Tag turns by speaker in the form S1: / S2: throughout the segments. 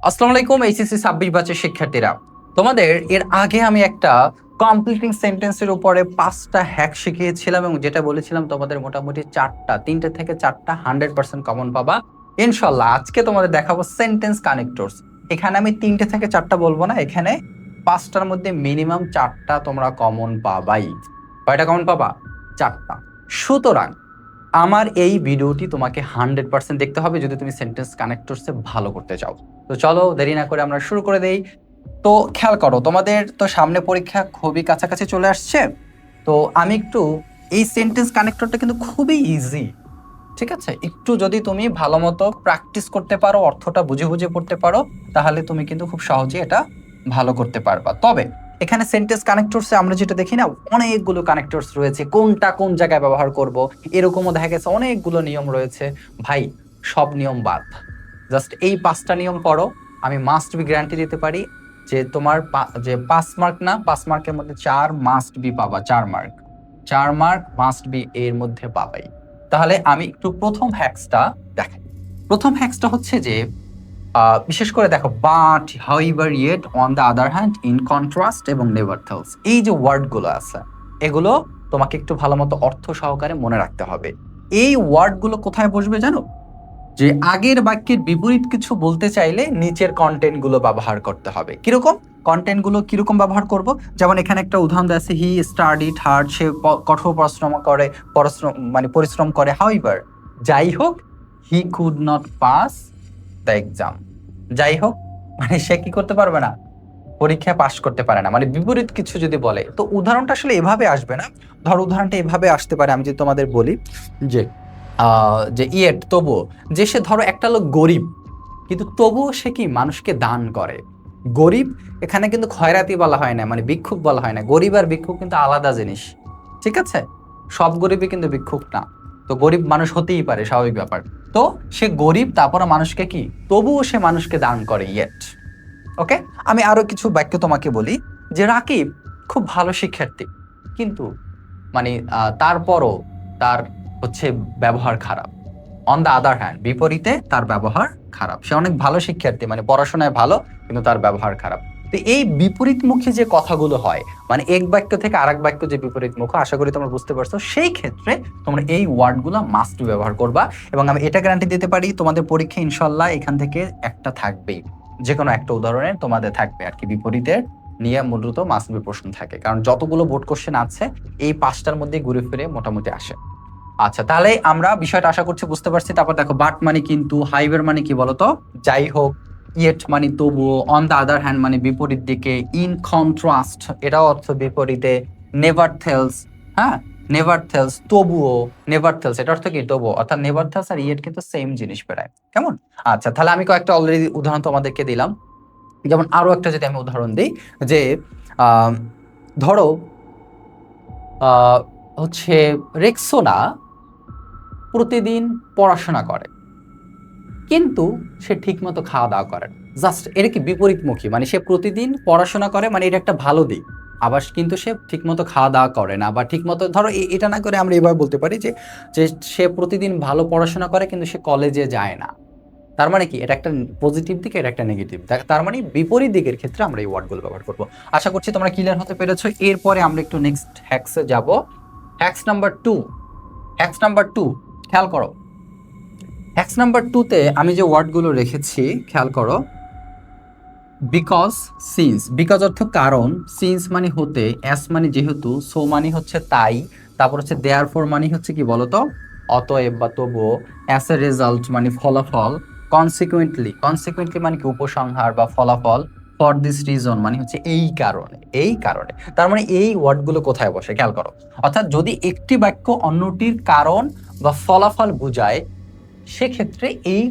S1: আসসালামু আলাইকুম এইচএসসি 26 ব্যাচের শিক্ষার্থীরা। তোমাদের এর আগে আমি একটা কমপ্লিটিং সেন্টেন্সের উপরে 5টা হ্যাক শিখিয়েছিলাম এবং যেটা বলেছিলাম তোমাদের মোটামুটি 4টা 3টে থেকে 4টা 100% কমন পাবা। ইনশাআল্লাহ আজকে তোমাদের দেখাবো সেন্টেন্স কানেক্টরস। এখানে আমি 3টে থেকে 4টা বলবো না, এখানে 5টার মধ্যে মিনিমাম 4টা তোমরা কমন পাবাই। কয়টা কমন পাবা? 4টা। সুতরাং আমার এই ভিডিওটি তোমাকে 100% দেখতে হবে যদি তুমি সেন্টেন্স কানেক্টরসে ভালো করতে চাও। তো চলো দেরি না করে আমরা শুরু করে দেই। তো খেয়াল করো, তোমাদের তো সামনে পরীক্ষা খুবই কাছাকাছি চলে আসছে। তো আমি একটু এই সেন্টেন্স কানেক্টরটা কিন্তু খুবই ইজি, ঠিক আছে? একটু যদি তুমি ভালো মতো প্র্যাকটিস করতে পারো, অর্থটা বুঝে বুঝে পড়তে পারো, তাহলে তুমি কিন্তু খুব সহজে এটা ভালো করতে পারবা। তবে এখানে সেন্টেন্স কানেক্টরসে আমরা যেটা দেখি না, অনেকগুলো কানেক্টরস রয়েছে, কোনটা কোন জায়গায় ব্যবহার করব এরকমও দেখা গেছে, অনেকগুলো নিয়ম রয়েছে। ভাই, সব নিয়ম বাদ, জাস্ট এই 5টা নিয়ম পড়ো। আমি মাস্ট বি গ্যারান্টি দিতে পারি যে তোমার যে 5 মার্ক না, 5 মার্কের মধ্যে 4 মাস্ট বি পাবা। 4 মার্ক, 4 মার্ক মাস্ট বি এর মধ্যে পাবাই। তাহলে আমি একটু প্রথম হ্যাক্সটা দেখাই। প্রথম হ্যাক্সটা হচ্ছে যে বিশেষ করে দেখো, but, however, yet, on the other hand, in contrast এবং নেভারথেলস, এই যে ওয়ার্ডগুলো আছে এগুলো তোমাকে একটু ভালো মতো অর্থ সহকারে মনে রাখতে হবে। এই ওয়ার্ডগুলো কোথায় বসবে জানো? যে আগের বাক্যের বিপরীত কিছু বলতে চাইলে নিচের কন্টেন্ট গুলো ব্যবহার করতে হবে। কিরকম কন্টেন্ট গুলো কিরকম ব্যবহার করব? যেমন এখানে একটা উদাহরণ দেওয়া আছে, হি স্টাডিড হার্ড, সে কঠোর পরিশ্রম করে, হাউএভার, যাই হোক, he could not pass the exam. যাই হোক মানে সে কি করতে পারবে না, পরীক্ষায় পাশ করতে পারে না। মানে বিপরীত কিছু যদি বলে, তো উদাহরণটা আসলে এভাবে আসবে না। ধর উদাহরণটা এভাবে আসতে পারে, আমি যদি তোমাদের বলি যে যে ইয়েট, তবুও, যে সে ধরো একটা লোক গরিব কিন্তু তবুও সে কি মানুষকে দান করে। গরিব এখানে কিন্তু খয়রাতি বলা হয় না, মানে ভিক্ষুক বলা হয় না। গরিব আর ভিক্ষুক কিন্তু আলাদা জিনিস, ঠিক আছে? সব গরিবই কিন্তু ভিক্ষুক না। তো গরিব মানুষ হতেই পারে, স্বাভাবিক ব্যাপার। তো সে গরিব, তারপরে মানুষকে কি, তবুও সে মানুষকে দান করে, ইয়েট। ওকে, আমি আরো কিছু বাক্য তোমাকে বলি। যে রাকিব খুব ভালো শিক্ষার্থী, কিন্তু মানে তারপরও তার হচ্ছে ব্যবহার খারাপ। অন দ্য আদার হ্যান্ড, বিপরীতে তার ব্যবহার খারাপ। সে অনেক ভালো শিক্ষার্থী, মানে পড়াশোনায় ভালো, কিন্তু তার ব্যবহার খারাপ। তো এই বিপরীতমুখী যে কথাগুলো হয়, মানে এক বাক্য থেকে আরেক বাক্য যে বিপরীতমুখ, আশা করি তোমরা বুঝতে পারছো। সেই ক্ষেত্রে তোমরা এই ওয়ার্ডগুলো মাস্ট ব্যবহার করবা। এবং আমি এটা গ্যারান্টি দিতে পারি, তোমাদের পরীক্ষা ইনশাল্লাহ এখান থেকে একটা থাকবেই, যে কোনো একটা উদাহরণের তোমাদের থাকবে আর কি। বিপরীতের নিয়ে মূলত মাস্ট বি প্রশ্ন থাকে, কারণ যতগুলো বোর্ড কোশ্চেন আছে এই 5টার মধ্যে ঘুরে ফিরে মোটামুটি আসে। আচ্ছা, তাহলে আমরা বিষয়টা আশা করছি বুঝতে পারছি। তারপর দেখো, বাট মানে কিন্তু, হাইবার মানে কি বলতো, যাই হোক, ইয়েট মানে তবুও, অন দ্য আদার হ্যান্ড মানে বিপরীত দিকে, ইন কন্ট্রাস্ট এটাও অর্থ বিপরীতে, নেভার থেলস, হ্যাঁ, নেভার থেলস, তবুও, নেভার থেলস এটা অর্থ কি, তবুও। অর্থাৎ নেভার থেলস আর ইয়েট কিন্তু সেম জিনিস প্রায়, কেমন? আচ্ছা, তাহলে আমি কয়েকটা অলরেডি উদাহরণ তোমাদেরকে দিলাম। যেমন আরো একটা যদি আমি উদাহরণ দিই, যে আহ, ধরো আহ, হচ্ছে রেক্সোনা প্রতিদিন পড়াশোনা করে, কিন্তু সে ঠিকমতো খাওয়া দাওয়া করে না। জাস্ট এটা কি বিপরীতমুখী, মানে সে প্রতিদিন পড়াশোনা করে, মানে এটা একটা ভালো দিক। আবার কিন্তু সে ঠিকমতো খাওয়া দাওয়া করে না, বা ঠিকমতো ধরো এটা না করে আমরা এভাবে বলতে পারি যে যে সে প্রতিদিন ভালো পড়াশোনা করে কিন্তু সে কলেজে যায় না। তার মানে কি, এটা একটা পজিটিভ দিক, এটা একটা নেগেটিভ। তার মানে বিপরীত দিকের ক্ষেত্রে আমরা এই ওয়ার্ডগুলো ব্যবহার করবো। আশা করছি তোমরা ক্লিয়ার হতে পেরেছো। এরপরে আমরা একটু নেক্সট হ্যাক্সে যাব। Hacks number 2। হ্যাক্স নাম্বার 2, খেয়াল করো। হ্যাক্স নাম্বার 2তে আমি যে ওয়ার্ডগুলো রেখেছি খেয়াল করো। বিকজ, সিন্স, বিকজ অর্থ কারণ, সিন্স মানে হতে, অ্যাস মানে যেহেতু, সো মানে হচ্ছে তাই, তারপর হচ্ছে দেয়ারফর মানে হচ্ছে কি বলতো, অতএব বা তবুও, অ্যাস এ রেজাল্ট মানে ফলাফল, কনসিকুয়েন্টলি, কনসিকুয়েন্টলি মানে কি উপসংহার বা ফলাফল, ফর দিস রিজন মানে হচ্ছে এই কারণে, এই কারণে। তার মানে এই ওয়ার্ডগুলো কোথায় বসে খেয়াল করো। অর্থাৎ যদি একটি বাক্য অন্যটির কারণ বা ফলাফল বোঝায়, সেক্ষেত্রে এই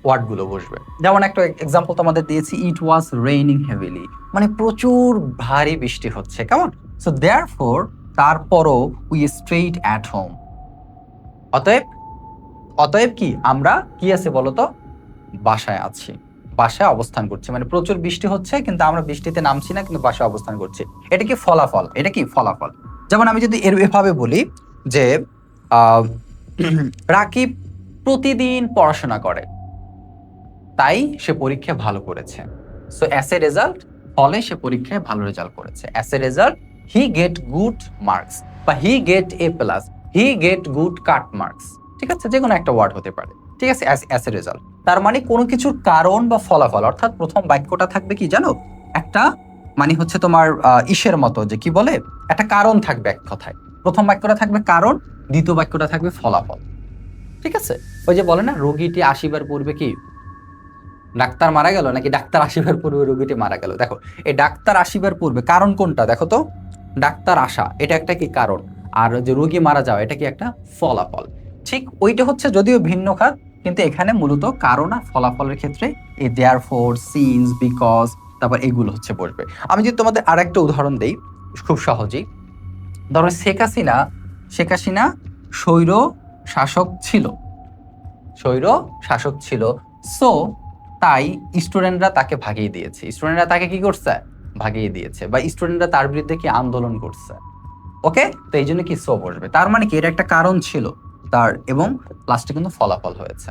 S1: ওয়ার্ডগুলো বসবে। যেমন একটা এক্সাম্পল তোমাদের দিয়েছি, ইট ওয়াজ রেইনিং হেভিলি, মানে প্রচুর ভারী বৃষ্টি হচ্ছে, কেমন? সো দেয়ারফর, তারপরও, উই স্ট্রেইট অ্যাট হোম, অতএব, অতএব কি আমরা কি আছে বলতো, বাসায় আছি, বাসায় অবস্থান করছি। মানে প্রচুর বৃষ্টি হচ্ছে কিন্তু আমরা বৃষ্টিতে নামছি না, কিন্তু বাসায় অবস্থান করছি। এটা কি ফলাফল, এটা কি ফলাফল। যেমন আমি যদি এভাবে বলি যে আহ রাকিব প্রতিদিন পড়াশোনা করে, তাই সে পরীক্ষায় ভালো করেছে। সো অ্যাজ এ রেজাল্ট, ফলে সে পরীক্ষায় ভালো রেজাল্ট করেছে। As a result he get good marks, বা he get A plus, he get good cut marks. ঠিক আছে, যে কোনো একটা ওয়ার্ড হতে পারে। ঠিক আছে, অ্যাজ এ রেজাল্ট তার মানে কোনো কিছুর কারণ বা ফলাফল, অর্থাৎ প্রথম বাক্যটা থাকবে কি জানো, একটা মানে হচ্ছে তোমার ইসের মতো, যে কি বলে, একটা কারণ থাকবে এক কথায়। প্রথম বাক্যটা থাকবে কারণ, দ্বিতীয় বাক্যটা থাকবে ফলাফল। ঠিক আছে, ওই যে বলে না, রোগীটি আসিবার পূর্বে কি ডাক্তার মারা গেল, নাকি ডাক্তার আসিবার পূর্বে রোগীটি মারা গেল। দেখো এই ডাক্তার আসিবার পূর্বে কারণ কোনটা, দেখো তো, ডাক্তার আসা এটা একটা কি কারণ, আর যে রোগী মারা যাওয়া এটা কি একটা ফলাফল। ঠিক ওইটা হচ্ছে যদিও ভিন্ন খাত, কিন্তু এখানে মূলত কারণ আর ফলাফলের ক্ষেত্রে এই দেয়ার ফোর, সিন্স, বিকজ, তারপর এগুলো হচ্ছে বসবে। আমি যদি তোমাদের আর একটা উদাহরণ দেই খুব সহজেই, ধরো শেখ হাসিনা স্বৈর শাসক ছিল, স্বৈর শাসক ছিল, সো তাই স্টুডেন্টরা তাকে ভাগিয়ে দিয়েছে। স্টুডেন্টরা তাকে কি করছে, ভাগিয়ে দিয়েছে, বা স্টুডেন্টরা তার বিরুদ্ধে কি আন্দোলন করছে। ওকে, তো এই জন্য কি সো বসবে। তার মানে কি, এটা একটা কারণ ছিল তার, এবং লাস্টে কিন্তু ফলাফল হয়েছে।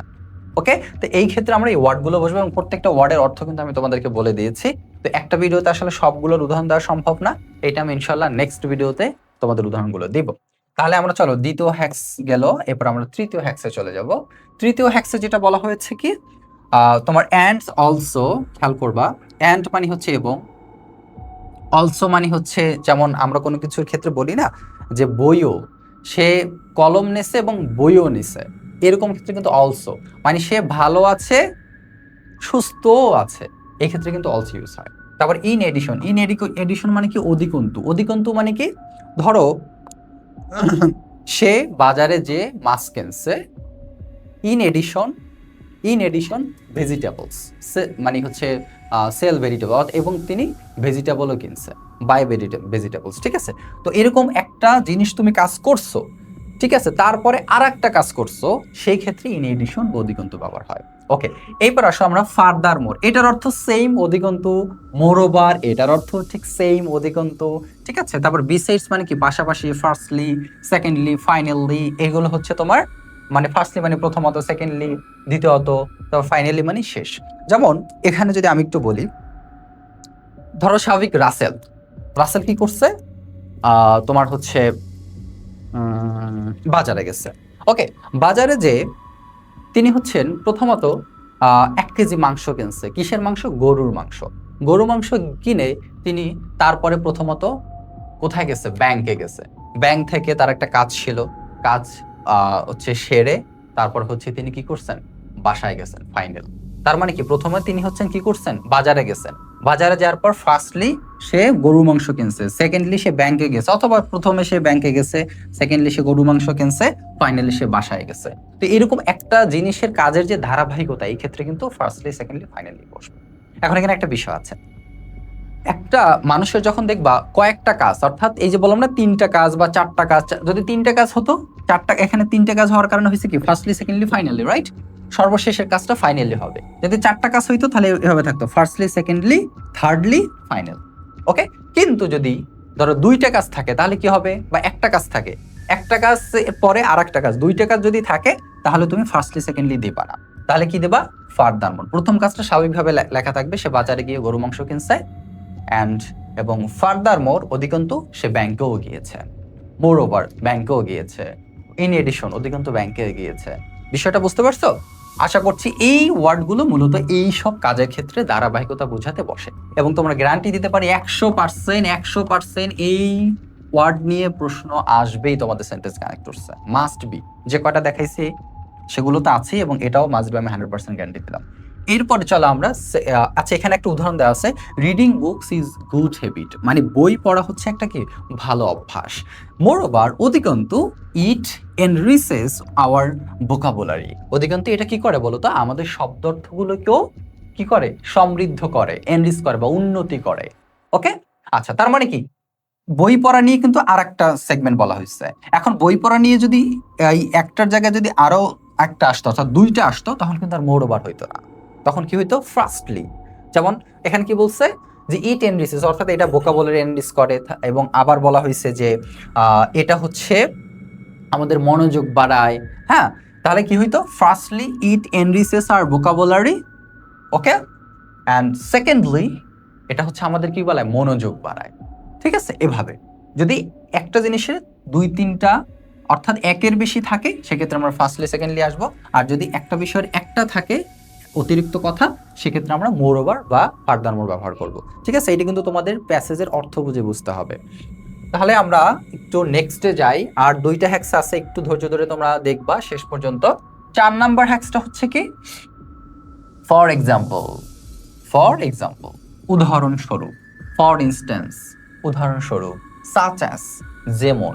S1: ওকে, তো এই ক্ষেত্রে আমরা এই ওয়ার্ডগুলো বসবো, এবং প্রত্যেকটা ওয়ার্ডের অর্থ কিন্তু আমি তোমাদেরকে বলে দিয়েছি। তো একটা ভিডিওতে আসলে সবগুলোর উদাহরণ দেওয়া সম্ভব না, এটা আমি ইনশাল্লাহ নেক্সট ভিডিওতে তোমাদের উদাহরণগুলো দিব। তাহলে আমরা চলো দ্বিতীয় হ্যাক্স গেল, এরপর আমরা তৃতীয় হ্যাক্সে চলে যাব। তৃতীয় হ্যাক্সে যেটা বলা হয়েছে কি, তোমার অ্যান্ড অলসো, খেয়াল করবা, অ্যান্ড মানে হচ্ছে এবং, অলসো মানে হচ্ছে, যেমন আমরা কোনো কিছুর ক্ষেত্রে বলি না যে বইও, সে কলম নেছে এবং বইও নিছে, এরকম ক্ষেত্রে কিন্তু অলসো মানে সে ভালো আছে, সুস্থও আছে, এই ক্ষেত্রে কিন্তু অলসো ইউজ হয়। তারপর ইন এডিশন, এডিশন মানে কি অধিকন্তু, অধিকন্তু মানে কি, ধরো সে বাজারে যে মাছ কিনছে, ইন এডিশন, ভেজিটেবলস, মানে হচ্ছে সেল ভেজিটেবল, এবং তিনি ভেজিটেবলও কিনছে, বাই ভেজিটেবলস। ঠিক আছে, তো এরকম একটা জিনিস তুমি কাজ করছো, ঠিক আছে, তারপরে আর একটা কাজ করছো, সেই ক্ষেত্রে ইন এডিশন অধিকন্তু ব্যবহার হয়। ওকে, এইবার আসো আমরা ফার্দার মোর, এটার অর্থ সেম অধিকন্তু, মোরওভার এটার অর্থ ঠিক সেম অধিকন্তু। ঠিক আছে, তারপর বিসাইডস মানে কি পাশাপাশি, ফার্স্টলি, সেকেন্ডলি, ফাইনালি, এগুলো হচ্ছে তোমার মানে ফার্স্টলি মানে প্রথমত, সেকেন্ডলি দ্বিতীয়ত, তারপর ফাইনালি মানে শেষ। যেমন এখানে যদি আমি একটু বলি, ধরো স্বাভাবিক রাসেল, রাসেল কি করছে, তোমার হচ্ছে বাজারে গেছে। ওকে, বাজারে যে তিনি হচ্ছেন প্রথমত 1 কেজি মাংস কিনছে, কিসের মাংস, গরুর মাংস। গরু মাংস কিনে তিনি তারপরে প্রথমত কোথায় গেছে, ব্যাংকে গেছে। ব্যাংক থেকে তার একটা কাজ ছিল, কাজ হচ্ছে সেরে তারপর হচ্ছে তিনি কি করছেন, বাসায় গেছেন ফাইনাল। তার মানে কি, প্রথমে তিনি হচ্ছেন কি করছেন, বাজারে গেছেন, বাজারে যাওয়ার পর ফার্স্টলি সে গরু মাংস কিনছে, সেকেন্ডলি সে ব্যাংকে গেছে, অথবা প্রথমে সে ব্যাংকে গেছে, সেকেন্ডলি সে গরু মাংস কিনছে, ফাইনালি সে বাসায় গেছে। তো এরকম একটা জিনিসের কাজের যে ধারাবাহিকতা, এই ক্ষেত্রে কিন্তু ফার্স্টলি, সেকেন্ডলি, ফাইনালি বসবে। এখন এখানে একটা বিষয় আছে, একটা মানুষের যখন দেখবা কয়েকটা কাজ, অর্থাৎ এই যে বললাম না 3টা কাজ বা 4টা কাজ, যদি 3টা কাজ হতো, 4টা, এখানে 3টা কাজ হওয়ার কারণে হয়েছে কি, ফার্স্টলি, সেকেন্ডলি, ফাইনালি, রাইট, সর্বশেষের কাজটা ফাইনালি হবে। যদি 4টা কাজ হইতো তাহলে এভাবে থাকতো, ফার্স্টলি, সেকেন্ডলি, থার্ডলি, ফাইনাল। ওকে, কিন্তু যদি ধরো 2টা কাজ থাকে তাহলে কি হবে, বা একটা কাজ থাকে, একটা কাজ পরে আর একটা কাজ, 2টা কাজ যদি থাকে তাহলে তুমি ফার্স্টলি, সেকেন্ডলি দিবা না, তাহলে কি দেবা, ফার্দার মোর। প্রথম কাজটা স্বাভাবিকভাবে লেখা থাকবে, সে বাজারে গিয়ে গরু মাংস কিনছে, অ্যান্ড এবং ফার্দার মোর অধিকন্তু সে ব্যাংকেও গিয়েছে, মোর ওভার ব্যাংকেও গিয়েছে, ইন এডিশন অধিকন্তু ব্যাংকে গিয়েছে। বিষয়টা বুঝতে পারছো? আশা করছি এই ওয়ার্ডগুলো মূলত এই সব কাজের ক্ষেত্রে ধারাবাহিকতা বোঝাতে বসে, এবং তোমরা গ্যারান্টি দিতে পারি 100% এই ওয়ার্ড নিয়ে প্রশ্ন আসবেই তোমাদের সেন্টেন্স কানেক্টরসে, মাস্ট বি। যে কয়টা দেখাইছি সেগুলো তো আছেই, এবং এটাও মাস্ট বি, আমি 100% গ্যারান্টি দিলাম। এরপরে চলো আমরা, আচ্ছা এখানে একটা উদাহরণ দেওয়া আছে, reading books is good habit, মানে বই পড়া হচ্ছে একটা কি ভালো অভ্যাস। মোরওভার অধিকন্তু ইট এনরিচেস আওয়ার ভোকাবুলারি, অধিকন্তু এটা কি করে বলো তো, আমাদের শব্দার্থগুলোকেও কি করে, সমৃদ্ধ করে, এনরিচ করে বা উন্নতি করে। ওকে, আচ্ছা তার মানে কি, বই পড়া নিয়ে কিন্তু আর একটা সেগমেন্ট বলা হয়েছে। এখন বই পড়া নিয়ে যদি এই একটার জায়গায় যদি আরো একটা আসতো, অর্থাৎ 2টা আসতো, তখন কিন্তু আর মোরওভার হইতো না, তখন কি হইতো, ফার্স্টলি। যেমন এখানে কি বলছে যে ইট এনরিচেস, অর্থাৎ এটা ভোকাবুলারি এনরিচ করে, এবং আবার বলা হয়েছে যে এটা হচ্ছে আমাদের মনোযোগ বাড়ায়। হ্যাঁ, তাহলে কি হইতো, firstly it enriches our vocabulary, okay, and secondly এটা হচ্ছে আমাদের কি বলে মনোযোগ বাড়ায়। ঠিক আছে, এভাবে যদি একটা জিনিসের 2-3টা অর্থাৎ একের বেশি থাকে সেক্ষেত্রে আমরা ফার্স্টলি সেকেন্ডলি আসবো, আর যদি একটা বিষয়ের একটা থাকে অতিরিক্ত কথা সেক্ষেত্রে আমরা মোর ওভার বা ফার্দার মোর ব্যবহার করব। ঠিক আছে, এটা কিন্তু তোমাদের প্যাসেজের অর্থ বুঝে বুঝতে হবে। তাহলে আমরা একটু নেক্সটে যাই, আর 2টা হ্যাক্স আছে, একটু ধৈর্য ধরে তোমরা দেখবা শেষ পর্যন্ত। 4 নাম্বার হ্যাক্সটা হচ্ছে কি ফর এক্সাম্পল। ফর এক্সাম্পল উদাহরণস্বরূপ, ফর ইনস্ট্যান্স উদাহরণস্বরূপ, সাচ অ্যাস যেমন,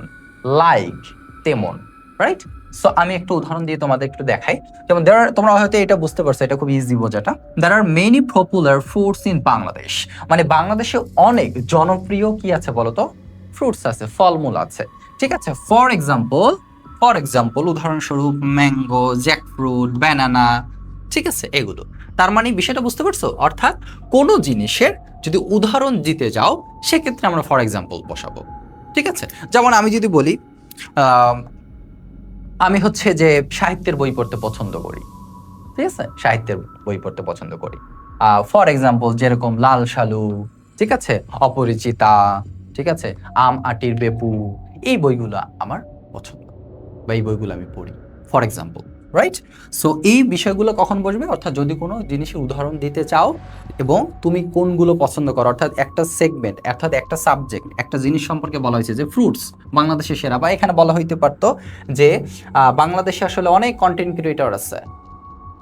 S1: লাইক তেমন, রাইট? সো আমি একটু উদাহরণ দিয়ে তোমাদের একটু দেখাই। যেমন তোমরা হয়তো এটা বুঝতে পারছো, এটা খুব ইজি বোঝাটা। There are many popular fruits in Bangladesh, মানে বাংলাদেশে অনেক জনপ্রিয় কি আছে বলতো, ফ্রুটস আছে, ফলমূল আছে। ঠিক আছে, ফর এক্সাম্পল উদাহরণস্বরূপ ম্যাঙ্গো, জ্যাকফ্রুট, ব্যানানা। ঠিক আছে, এগুলো। তার মানে বিষয়টা বুঝতে পারছো, অর্থাৎ কোনো জিনিসের যদি উদাহরণ দিতে যাও সেক্ষেত্রে আমরা ফর এক্সাম্পল বসাবো। ঠিক আছে, যেমন আমি যদি বলি আমি হচ্ছে যে সাহিত্যের বই পড়তে পছন্দ করি। ঠিক আছে, সাহিত্যের বই পড়তে পছন্দ করি। ফর এক্সাম্পল যেরকম লাল সালু, ঠিক আছে, অপরিচিতা, ঠিক আছে, আম আটির বেপু, এই বইগুলো আমার পছন্দ বা এই বইগুলো আমি পড়ি, ফর এক্সাম্পল, রাইট? সো এই বিষয়গুলো কখন বসবে, অর্থাৎ যদি কোনো জিনিসের উদাহরণ দিতে চাও এবং তুমি কোনগুলো পছন্দ করো, অর্থাৎ একটা সেগমেন্ট, অর্থাৎ একটা সাবজেক্ট, একটা জিনিস সম্পর্কে বলা হয়েছে যে ফ্রুটস বাংলাদেশের সেরা, বা এখানে বলা হইতে পারতো যে বাংলাদেশে আসলে অনেক কন্টেন্ট ক্রিয়েটর আছে।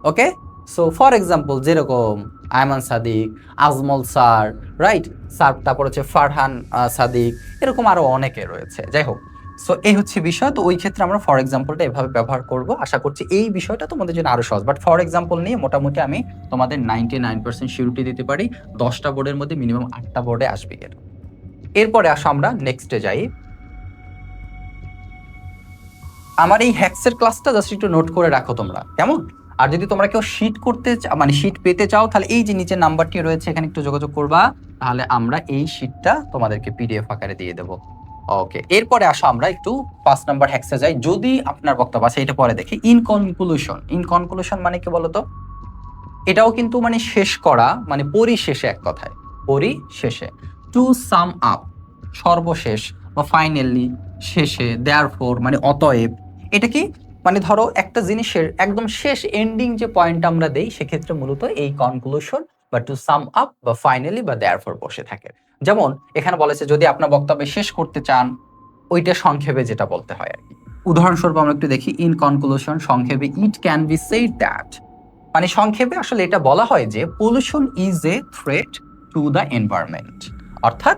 S1: ওকে, সো ফর এক্সাম্পল যেরকম Ayman Sadik, Ajmal sir, right sir, তারপর হচ্ছে ফারহান সাদিক, এরকম আরো অনেকে রয়েছে। যাই হোক, সো এই হচ্ছে বিষয়। তো ওই ক্ষেত্রে আমরা ফর এক্সাম্পলটা এভাবে ব্যবহার করব। আশা করছি এই বিষয়টা তোমাদের জন্য আরো সহজ। বাট ফর এক্সাম্পল নিয়ে মোটামুটি আমি তোমাদের 99% সিউরিটি দিতে পারি 10টা বোর্ডের মধ্যে মিনিমাম 8টা বোর্ডে আসবে। এরপরে আসো আমরা নেক্সটে যাই। আমার এই হ্যাক্সের ক্লাসটা জাস্ট একটু নোট করে রাখো তোমরা, কেমন? আর যদি তোমরা কেউ শিট করতে মানে শিট পেতে চাও তাহলে এই যে নিচে নাম্বারটি রয়েছে এখানে একটু যোগাযোগ করবা, তাহলে আমরা এই শিটটা তোমাদেরকে পিডিএফ আকারে দিয়ে দেবো। ওকে, এরপরে আসো আমরা একটু 5 নাম্বার হ্যাক্সে যাই, যদি আপনার বক্তব্য আছে এটা পরে দেখি। ইনকনক্লুশন মানে কি বলতো, এটাও কিন্তু মানে শেষ করা, মানে পরিশেষে, এক কথায় পরিশেষে। টু সাম আপ সর্বশেষ, বা ফাইনালি শেষে, দেয়ারফোর মানে অতএব। এটা কি মানে ধরো একটা জিনিসের একদম শেষ এন্ডিং যে পয়েন্ট আমরা দেই সেক্ষেত্রে মূলত এই কনক্লুশন বা টু সাম আপ বা ফাইনালি বা দেয়ারফোর বসে থাকে। যেমন এখানে বলেছে যদি আপনার বক্তব্য শেষ করতে চান, ওইটা সংক্ষেপে যেটা বলতে হয় আর কি। উদাহরণস্বরূপ আমরা একটু দেখি, ইন কনক্লুশন সংক্ষেপে, it can be said that, মানে সংক্ষেপে আসলে এটা বলা হয় যে pollution is a threat to the environment, অর্থাৎ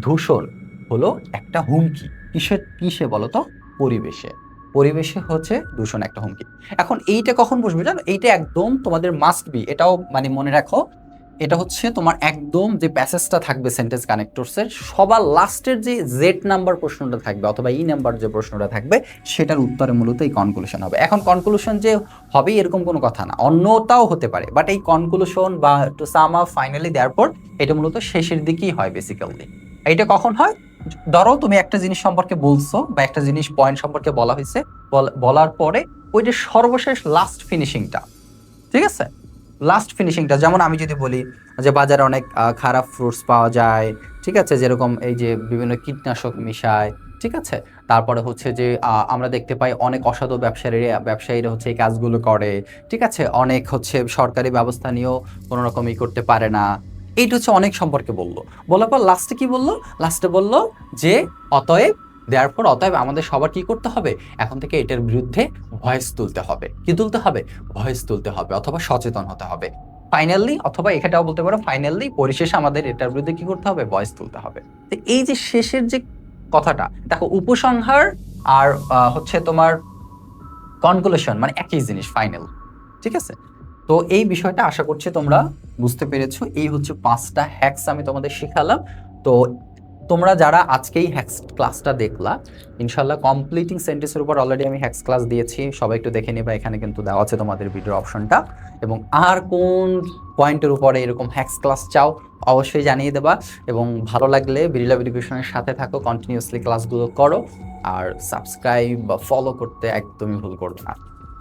S1: দূষণ হলো একটা হুমকি। কিসে বলতো, পরিবেশে হচ্ছে দূষণ একটা হুমকি। এখন এইটা কখন বসবে জানো, এইটা একদম তোমাদের মাস্ট বি, এটাও মানে মনে রাখো, এটা হচ্ছে তোমার একদম যে প্যাসেজটা থাকবে সেন্টেন্স কানেক্টরসের সবার লাস্টের যে জেড নাম্বার প্রশ্নটা থাকবে অথবা ই নাম্বার যে প্রশ্নটা থাকবে সেটার উত্তরে মূলত এই কনক্লুশন হবে। এখন কনক্লুশন যে হবে এরকম কোনো কথা না, অন্যটাও হতে পারে, বাট এই কনক্লুশন বা টু সাম আপ ফাইনালি দেয়ারপর এটা মূলত শেষের দিকেই হয় বেসিক্যালি। এইটা কখন হয়, ধরো তুমি একটা জিনিস সম্পর্কে বলছো বা একটা জিনিস পয়েন্ট সম্পর্কে বলা হয়েছে, বলার পরে ওইটা সর্বশেষ লাস্ট ফিনিশিংটা, ঠিক আছে, লাস্ট ফিনিশিংটা। যেমন আমি যদি বলি যে বাজারে অনেক খারাপ ফ্রুটস পাওয়া যায়, ঠিক আছে, যেরকম এই যে বিভিন্ন কীটনাশক মিশায়, ঠিক আছে, তারপরে হচ্ছে যে আমরা দেখতে পাই অনেক অসাধু ব্যবসায়ীরা হচ্ছে এই কাজগুলো করে, ঠিক আছে, অনেক হচ্ছে সরকারি ব্যবস্থা নিয়েও কোনো রকমই করতে পারে না। এইটা হচ্ছে অনেক সম্পর্কে বললো, বলার পর লাস্টে কি বললো, লাস্টে বললো যে অতএব আমাদের সবার কি করতে হবে, এখন থেকে এটার বিরুদ্ধে ভয়েস তুলতে হবে। কি তুলতে হবে, ভয়েস তুলতে হবে অথবা সচেতন হতে হবে। ফাইনালি, অথবা এটাও বলতে পারো ফাইনালি, পরিশেষে আমাদের এটার বিরুদ্ধে কি করতে হবে, ভয়েস তুলতে হবে। তো এই যে শেষের যে কথাটা দেখো, উপসংহার আর হচ্ছে তোমার কনক্লুশন মানে একই জিনিস, ফাইনাল। ঠিক আছে, তো এই বিষয়টা আশা করছি তোমরা বুঝতে পেরেছো। এই হচ্ছে 5টা হ্যাক্স আমি তোমাদের শিখালাম। তো তোমরা যারা আজকেই হ্যাক্স ক্লাসটা দেখলা, ইনশাল্লাহ কমপ্লিটিং সেন্টেন্সের উপর অলরেডি আমি হ্যাক্স ক্লাস দিয়েছি, সবাই একটু দেখে নিবা, এখানে কিন্তু দেওয়া আছে তোমাদের ভিডিওর অপশনটা। এবং আর কোন পয়েন্টের উপরে এরকম হ্যাক্স ক্লাস চাও অবশ্যই জানিয়ে দেবা, এবং ভালো লাগলে বিড়লা এডুকেশনের সাথে থাকো, কন্টিনিউয়াসলি ক্লাসগুলো করো, আর সাবস্ক্রাইব বা ফলো করতে একদমই ভুল করবে না।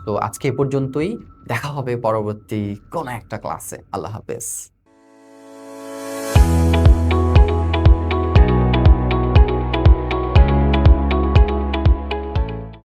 S1: তো আজকে এ পর্যন্তই, দেখা হবে পরবর্তী কোনো একটা ক্লাসে। আল্লাহ হাফেজ।